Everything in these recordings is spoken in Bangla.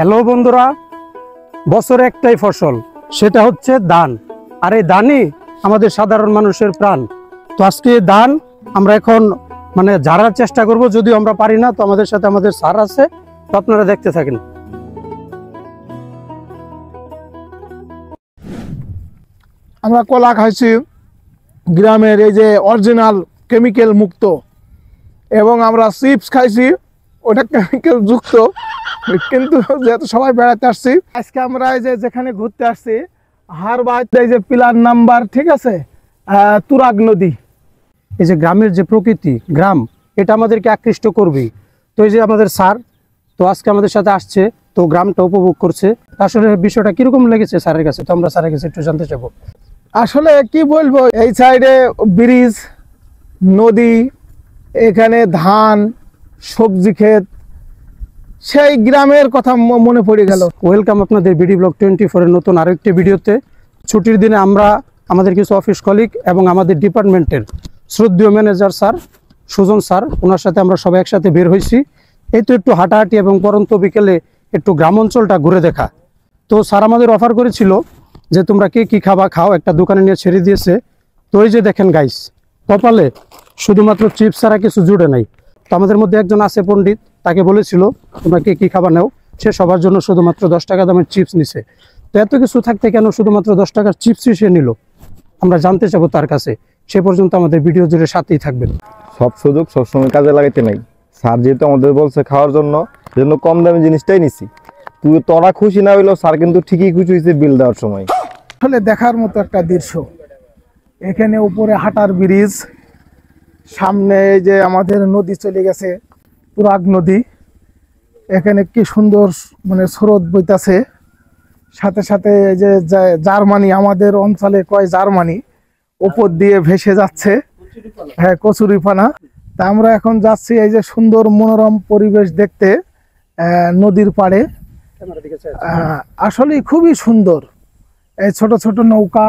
হ্যালো বন্ধুরা, বছরে একটাই ফসল, সেটা হচ্ছে ধান। আর এই ধানই আমাদের সাধারণ মানুষের প্রাণ। তো আজকে ধান আমরা এখন ঝাড়ার চেষ্টা করব, যদিও আমরা পারি না। তো আমাদের সাথে আমাদের স্যার আছে, তো আপনারা দেখতে থাকেন। আমরা কলা খাইছি গ্রামের, এই যে অরিজিনাল কেমিক্যাল মুক্ত, এবং আমরা চিপস খাইছি ওটা কেমিক্যাল যুক্ত। কিন্তু যেহেতু সবাই বেড়াতে আসছি, আজকে আমরা এই যে যেখানে ঘুরতে আসছি হারবাদ, এই যে পিলার নাম্বার, ঠিক আছে, তুরাগ নদী। এই যে গ্রামের যে প্রকৃতি, গ্রাম এটা আমাদেরকে আকৃষ্ট করবেই। তো এই যে আমাদের স্যার তো আজকে আমাদের সাথে আসছে, তো গ্রামটা উপভোগ করছে। আসলে বিষয়টা কিরকম লেগেছে স্যারের কাছে, তো আমরা স্যারের কাছে একটু জানতে চাবো। আসলে কি বলবো, এই সাইডে ব্রিজ, নদী, এখানে ধান, সবজি ক্ষেত, সেই গ্রামের কথা মনে পড়ে গেল। ওয়েলকাম আপনাদের বিডি ব্লগ 24 এর নতুন আরেকটি ভিডিওতে। ছুটির দিনে আমরা আমাদের কিছু অফিস কলিগ এবং আমাদের ডিপার্টমেন্টের শ্রদ্ধেয় ম্যানেজার স্যার সুজন স্যার, ওনার সাথে আমরা সবাই একসাথে বের হয়েছি। এই তো একটু হাঁটাহাঁটি এবং পরন্ত বিকেলে একটু গ্রাম অঞ্চলটা ঘুরে দেখা। তো স্যার আমাদের অফার করেছিল যে তোমরা কে কী খাবা খাও, একটা দোকানে নিয়ে ছেড়ে দিয়েছে। তো এই যে দেখেন গাইস, কপালে শুধুমাত্র চিপস ছাড়া কিছু জুড়ে নাই। তো আমাদের মধ্যে একজন আছে পণ্ডিত, তাকে বলেছিল তোমরা কে কী খাবার নাও, সে সবার জন্য শুধুমাত্র 10 টাকা দামের চিপস নিছে। তো এত কিছু থাকতে কেন শুধুমাত্র 10 টাকার চিপসই সে নিল, আমরা জানতে চাবো তার কাছে। সে পর্যন্ত আমাদের ভিডিও জুড়ে সাথেই থাকবেন। সব সুযোগ সবসময় কাজে লাগাইতে নাই। স্যার যেহেতু আমাদের বলছে খাওয়ার জন্য, জন্য কম দামি জিনিসটাই নিছি। তোরা খুশি না হইলেও স্যার কিন্তু ঠিকই খুশি হয়েছে বিল দেওয়ার সময়। আসলে দেখার মতো একটা দৃশ্য, এখানে উপরে হাঁটার ব্রিজ, সামনে যে আমাদের নদী চলে গেছে তুরাগ নদী, এখানে কি সুন্দর স্রোত বইতাছে। সাথে সাথে যে জার্মানি, আমাদের অঞ্চলে কয় জার্মানি, উপর দিয়ে ভেসে যাচ্ছে, হ্যাঁ, কচুরিপানা। তা আমরা এখন যাচ্ছি এই যে সুন্দর মনোরম পরিবেশ দেখতে নদীর পাড়ে। আসলে খুবই সুন্দর। এই ছোট ছোট নৌকা,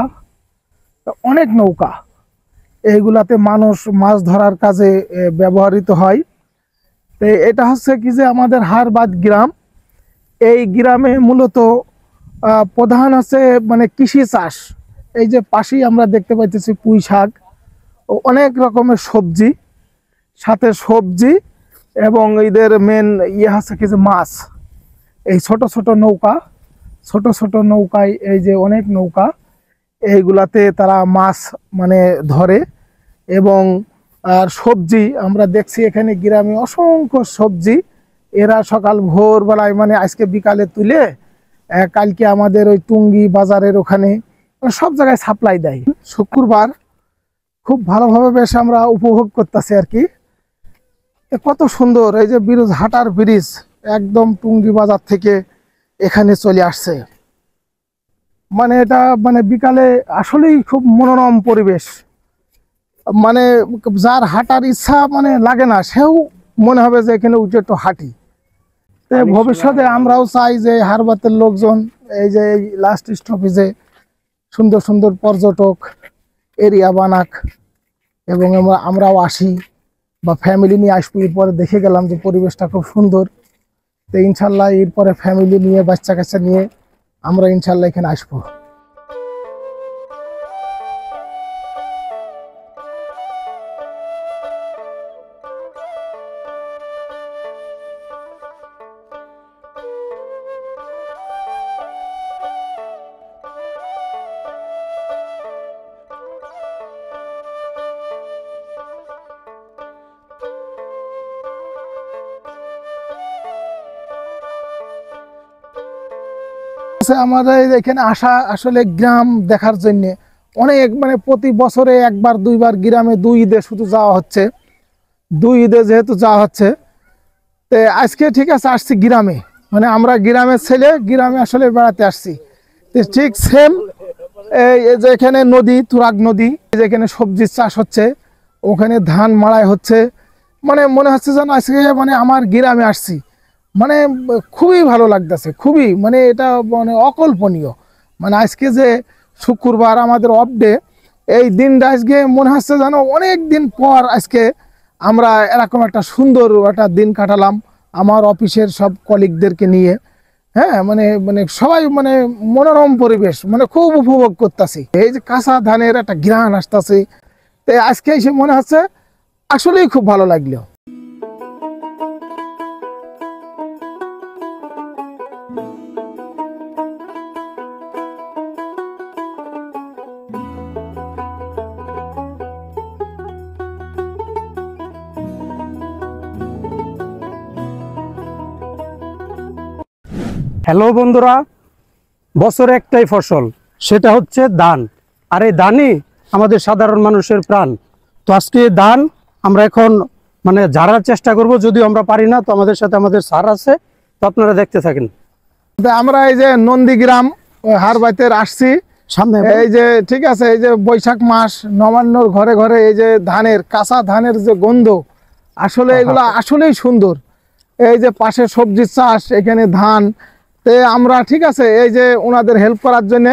অনেক নৌকা, এইগুলাতে মানুষ মাছ ধরার কাজে ব্যবহৃত হয়। তো এটা হচ্ছে কি যে আমাদের হারবাদ গ্রাম, এই গ্রামে মূলত প্রধান আছে কৃষি চাষ। এই যে পাশেই আমরা দেখতে পাইতেছি পুঁই শাক, অনেক রকমের সবজি, সাথে সবজি, এবং এদের মেন হচ্ছে কি যে মাছ। এই ছোট ছোট নৌকা, ছোট ছোট নৌকায় এই যে অনেক নৌকা, এইগুলাতে তারা মাছ ধরে। এবং আর সবজি আমরা দেখছি এখানে গ্রামে অসংখ্য সবজি, এরা সকাল ভোরবেলায় আজকে বিকালে তুলে কালকে আমাদের ওই টুঙ্গি বাজারের ওখানে সব জায়গায় সাপ্লাই দেয়। শুক্রবার খুব ভালোভাবে বেশ আমরা উপভোগ করতেছি আর কি। কত সুন্দর এই যে ব্রিজ, হাঁটার ব্রিজ, একদম টুঙ্গি বাজার থেকে এখানে চলে আসছে। এটা বিকালে আসলেই খুব মনোরম পরিবেশ। যার হাঁটার ইচ্ছা লাগে না, সেও মনে হবে যে এখানে উঠে একটু হাঁটি। তো ভবিষ্যতে আমরাও চাই যে হারবাতের লোকজন এই যে লাস্ট স্টপেজে সুন্দর সুন্দর পর্যটক এরিয়া বানাক, এবং আমরাও আসি বা ফ্যামিলি নিয়ে আসবো। এরপরে দেখে গেলাম যে পরিবেশটা খুব সুন্দর। তো ইনশাল্লাহ এরপরে ফ্যামিলি নিয়ে, বাচ্চা কাচ্চা নিয়ে আমরা ইনশাল্লাহ এখানে আসবো। আমাদের এখানে আসা আসলে গ্রাম দেখার জন্য অনেক প্রতি বছরে একবার দুইবার গ্রামে 2 ঈদে শুধু যাওয়া হচ্ছে। 2 ঈদে যেহেতু যাওয়া হচ্ছে, তো আজকে ঠিক আছে আসছি গ্রামে, আমরা গ্রামের ছেলে, গ্রামে আসলে বেড়াতে আসছি। তো ঠিক সেম এই যে এখানে নদী, তুরাগ নদী, যেখানে সবজির চাষ হচ্ছে, ওখানে ধান মাড়াই হচ্ছে। মনে হচ্ছে যেন আজকে আমার গ্রামে আসছি। খুবই ভালো লাগতেছে, খুবই এটা অকল্পনীয়। আজকে যে শুক্রবার আমাদের অফ ডে, এই দিনটা আজকে মনে হচ্ছে যেন অনেক দিন পর আজকে আমরা এরকম একটা সুন্দর একটা দিন কাটালাম আমার অফিসের সব কলিগদেরকে নিয়ে। হ্যাঁ, মানে মানে সবাই মানে মনোরম পরিবেশ, মানে খুব উপভোগ করতেছি। এই যে কাঁচা ধানের একটা ঘ্রাণ আসতেছে, তো আজকে এসে মনে হচ্ছে আসলেই খুব ভালো লাগলো। হ্যালো বন্ধুরা, বছরে একটাই ফসল, সেটা হচ্ছে ধান। আর এই ধানই আমাদের সাধারণ মানুষের প্রাণ। তো আজকে এই ধান আমরা এখন মানে ঝাড়ার চেষ্টা করব, যদিও আমরা পারি না। তো আমাদের সাথে আমাদের স্যার আছে, তো আপনারা দেখতে থাকেন। তো আমরা এই যে নন্দীগ্রাম হারবাইতে আসছি সামনে এই যে, ঠিক আছে, এই যে বৈশাখ মাস, নবান্নর ঘরে ঘরে এই যে ধানের, কাঁচা ধানের যে গন্ধ, আসলে এগুলো আসলেই সুন্দর। এই যে পাশে সবজির চাষ, এখানে ধান। তো আমরা, ঠিক আছে, এই যে ওনাদের হেল্প করার জন্য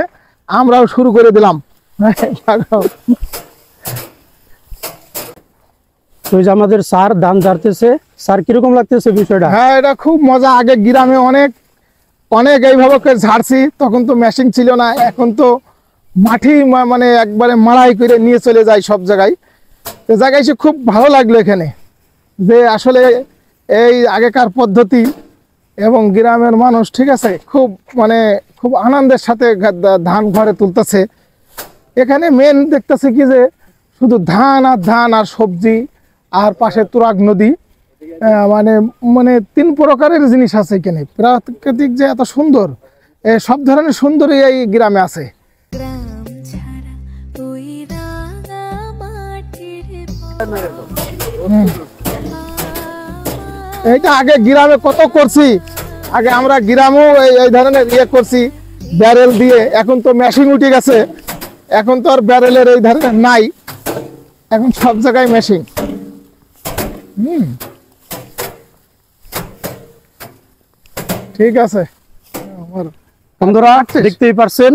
আমরাও শুরু করে দিলাম। তো এই যে আমাদের স্যার ধান ঝাড়তেছে। স্যার কিরকম লাগতেছে বিষয়টা? হ্যাঁ, এটা খুব মজা। আগে গ্রামে অনেক অনেক এইভাবে করে ঝাড়ছি, তখন তো মেশিন ছিল না। এখন তো মাটি মানে একবারে মাড়াই করে নিয়ে চলে যায় সব জায়গায়। তো জায়গায় এসে খুব ভালো লাগলো এখানে, যে আসলে এই আগেকার পদ্ধতি এবং গ্রামের মানুষ, ঠিক আছে, খুব মানে খুব আনন্দের সাথে ধান ঘরে তুলতেছে। এখানে মেন দেখতেছে কি যে শুধু ধান আর ধান আর সবজি, আর পাশে তুরাগ নদী। মানে মানে 3 প্রকারের জিনিস আছে এখানে। প্রাকৃতিক যে এত সুন্দর, সব ধরনের সুন্দরই এই গ্রামে আছে। এইটা আগে গ্রামে কত করছি, আগে আমরা গ্রামেও এই ধরনের ইয়ে করছি ব্যারেল দিয়ে। এখন তো মেশিন উঠে গেছে, এখন তো আর ব্যারেলের এই ধরনের নাই, এখন সব জায়গায় মেশিন। ঠিক আছে বন্ধুরা, দেখতেই পারছেন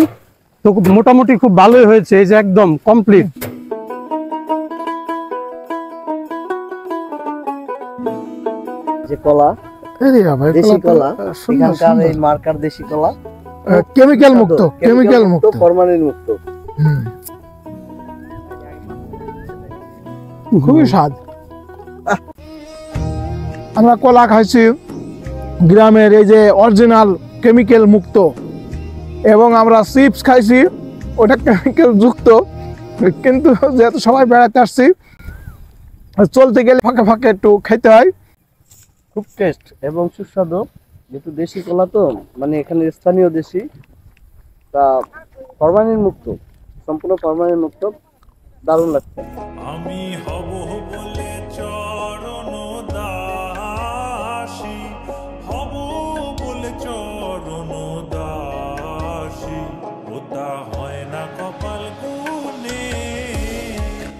তো মোটামুটি খুব ভালোই হয়েছে। এই যে একদম কমপ্লিট। যে কলা, দেশি কলা, এখানকার এই মার্কার দেশি কলা, কেমিক্যাল মুক্ত, কেমিক্যাল মুক্ত, ফরমালিন মুক্ত। খুবই স্বাদ। আমরা কলা খাইছি গ্রামের, এই যে অরিজিনাল কেমিক্যাল মুক্ত, এবং আমরা চিপস খাইছি, ওটা কেমিক্যাল যুক্ত। কিন্তু যেহেতু সবাই বেড়াতে আসছি, চলতে গেলে ফাঁকে ফাঁকে একটু খাইতে হয়। খুব টেস্ট এবং সুস্বাদু, যেহেতু দেশি কলা তো, মানে এখানে স্থানীয় দেশি, তা ফরমালিন মুক্ত, সম্পূর্ণ ফরমালিন মুক্ত, দারুণ লাগছে। আমি হব বলে চরণ দাসী, হব বলে চরণ দাসী, ওটা হয় না কপাল গুনে।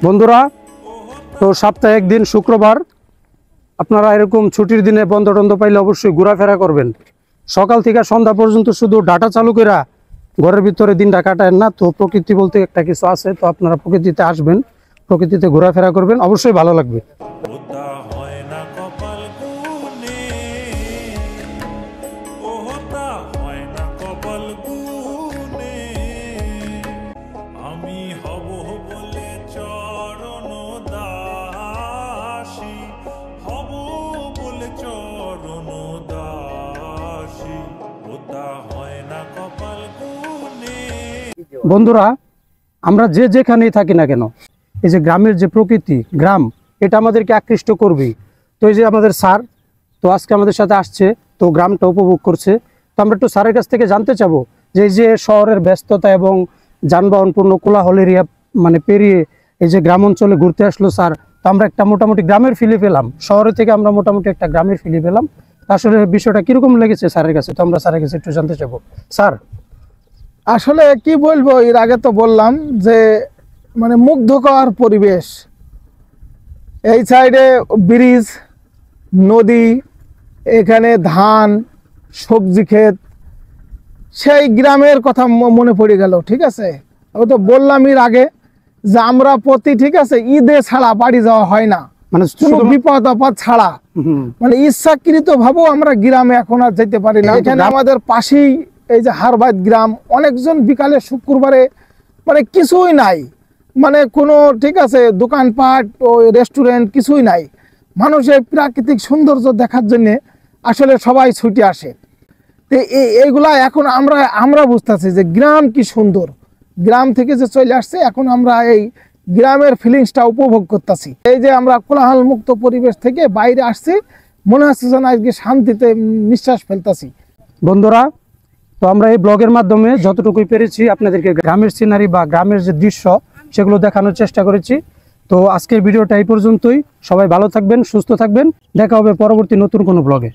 বন্ধুরা, তো সপ্তাহে একদিন শুক্রবার আপনারা এরকম ছুটির দিনে বন্ধ টন্ধ পাইলে অবশ্যই ঘোরাফেরা করবেন। সকাল থেকে সন্ধ্যা পর্যন্ত শুধু ডাটা চালু করে ঘরের ভিতরে দিনটা কাটায় না। তো প্রকৃতি বলতে একটা কিছু আছে, তো আপনারা প্রকৃতিতে আসবেন, প্রকৃতিতে ঘোরাফেরা করবেন, অবশ্যই ভালো লাগবে। ওটা হয় না কপাল গুনে, ওটা হয় না কপাল গুনে। আমি হব বলে চরণ দাসী, হব বলে চরণ দাসী, ওটা হয় না কপাল গুনে। বন্ধুরা, আমরা যে যেখানেই থাকি না কেন, এই যে গ্রামের যে প্রকৃতি, গ্রাম, এটা আমাদেরকে আকৃষ্ট করবেই। তো এই যে আমাদের স্যার তো আজকে আমাদের সাথে আসছে, তো গ্রামটা উপভোগ করছে। তো আমরা একটু স্যারের কাছ থেকে জানতে চাবো যে এই যে শহরের ব্যস্ততা এবং যানবাহনপূর্ণ কোলাহল এরিয়া মানে পেরিয়ে এই যে গ্রাম অঞ্চলে ঘুরতে আসলো স্যার, তো আমরা একটা মোটামুটি গ্রামের ফিলি পেলাম। শহরের থেকে আমরা মোটামুটি একটা গ্রামের ফিলি পেলাম। আসলে বিষয়টা কিরকম লেগেছে স্যারের কাছে, তো আমরা স্যারের কাছে একটু জানতে চাবো। স্যার, আসলে কি বলবো, এর আগে তো বললাম যে মানে মুগ্ধকর পরিবেশ। এই সাইডে ব্রিজ, নদী, এখানে ধান, সবজি ক্ষেত, সেই গ্রামের কথা মনে পড়ে গেল। ঠিক আছে, আমি তো বললাম এর আগে যে আমরা প্রতি, ঠিক আছে, ঈদে ছাড়া বাড়ি যাওয়া হয় না। মানে কোনো শুধুমাত্র- বিপদ আপদ ছাড়া, হুম, মানে ইচ্ছাকৃত ভাবেও আমরা গ্রামে এখন আর যেতে পারি না। এখানে আমাদের পাশেই এই যে হারবাদ গ্রাম, অনেকজন বিকালে শুক্রবারে মানে কিছুই নাই, মানে কোনো ঠিক আছে দোকানপাট ওই রেস্টুরেন্ট কিছুই নাই, মানুষের প্রাকৃতিক সৌন্দর্য দেখার জন্য আসলে সবাই ছুটে আসে। তো এইগুলা এখন আমরা বুঝতেছি যে গ্রাম কি সুন্দর, গ্রাম থেকে যে চলে আসছে এখন আমরা এই গ্রামের ফিলিংসটা উপভোগ করতেছি। এই যে আমরা কোলাহল মুক্ত পরিবেশ থেকে বাইরে আসছি, মনে হচ্ছে যেন আজকে শান্তিতে নিঃশ্বাস ফেলতেছি। বন্ধুরা, তো আমরা এই ব্লগের মাধ্যমে যতটুকুই পেরেছি আপনাদেরকে গ্রামের সিনারি বা গ্রামের যে দৃশ্য সেগুলো দেখানোর চেষ্টা করেছি। তো আজকের ভিডিওটা এই পর্যন্তই। সবাই ভালো থাকবেন, সুস্থ থাকবেন, দেখা হবে পরবর্তী নতুন কোনো ব্লগে।